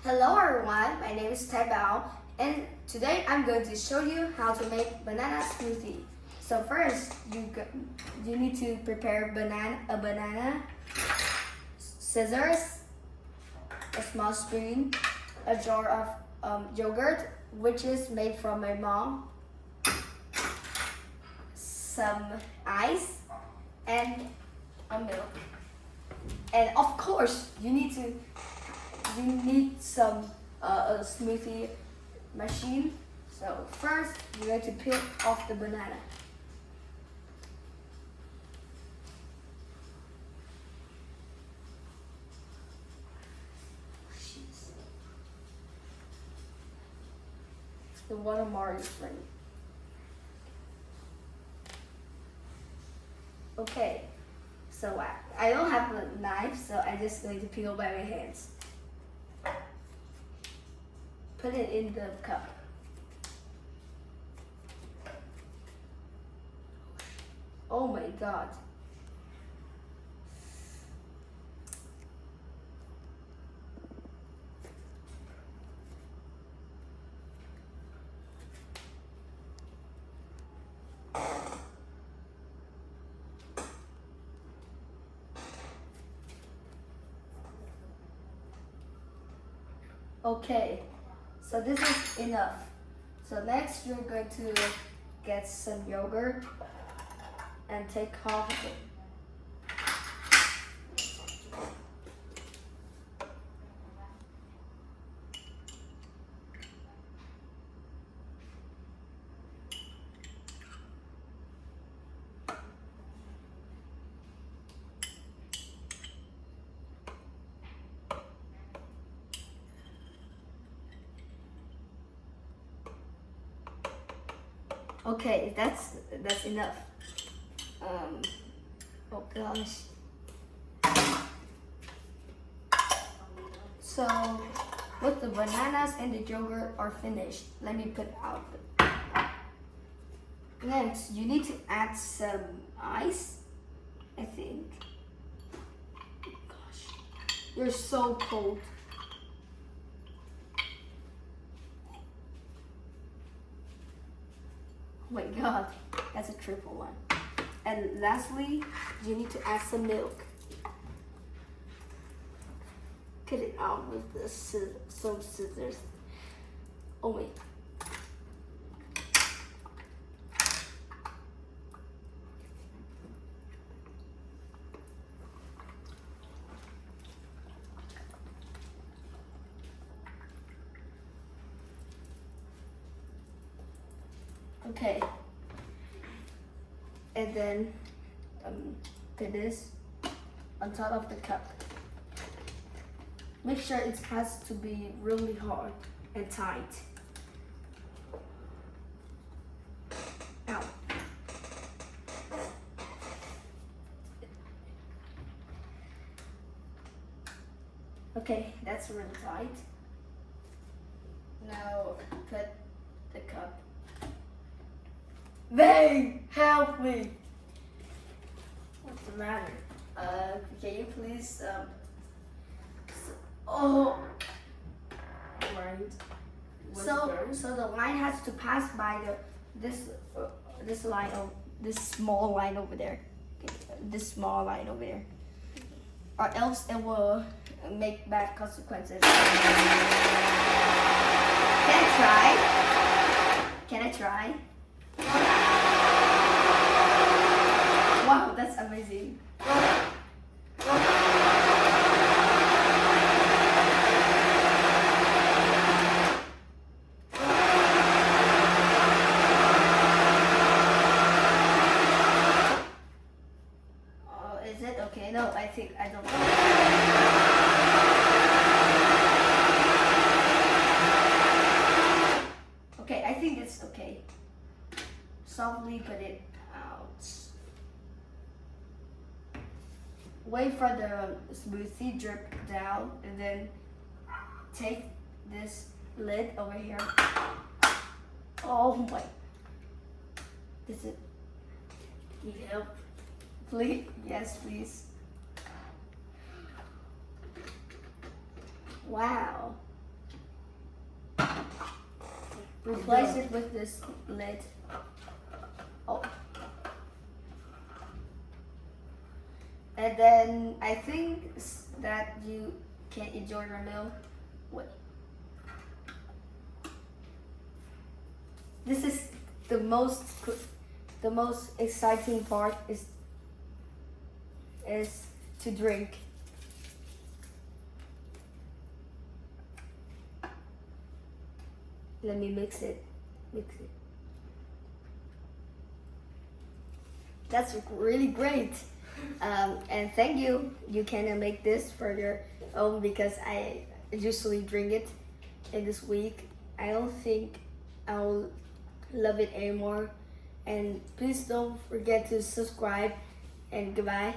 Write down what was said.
Hello everyone, my name is Tai Bao and today I'm going to show you how to make banana smoothie. So first, you need to prepare a banana, scissors, a small spoon, a jar of yogurt, which is made from my mom, some ice, and a milk. And of course, you need some a smoothie machine. So first, we're going to peel off the banana. The watermark is ready. Okay, so I don't have a knife, so I'm just going to peel by my hands. Put it in the cup. Oh my god. Okay, so this is enough. So next you're going to get some yogurt and take half of it. Okay, that's enough. Oh gosh. So, with the bananas and the yogurt are finished, let me put out. Next, you need to add some ice, I think. Gosh, you're so cold. Oh my god, that's a triple one. And lastly, you need to add some milk. Cut it out with some scissors. Oh wait. Okay, and then put this on top of the cup. Make sure it has to be really hard and tight. Ow. Okay, that's really tight. Now put the cup. Bang! Help me! What's the matter? Can you please, oh! Right. So the line has to pass by this line, this small line over there. Okay, this small line over there. Or else it will make bad consequences. Can I try? Can I try? Wow, that's amazing. Is it okay? No, I don't know. Okay, I think it's okay. Softly put it out. Wait for the smoothie drip down and then take this lid over here. Oh my. Does it need help? Please? Yes, please. Wow. replace it with this lid. Oh. And then I think that you can enjoy your meal. Wait. This is the most exciting part is to drink. Let me mix it. That's really great. And thank you. You can make this for your own because I usually drink it in this week. I don't think I'll love it anymore. And please don't forget to subscribe and goodbye.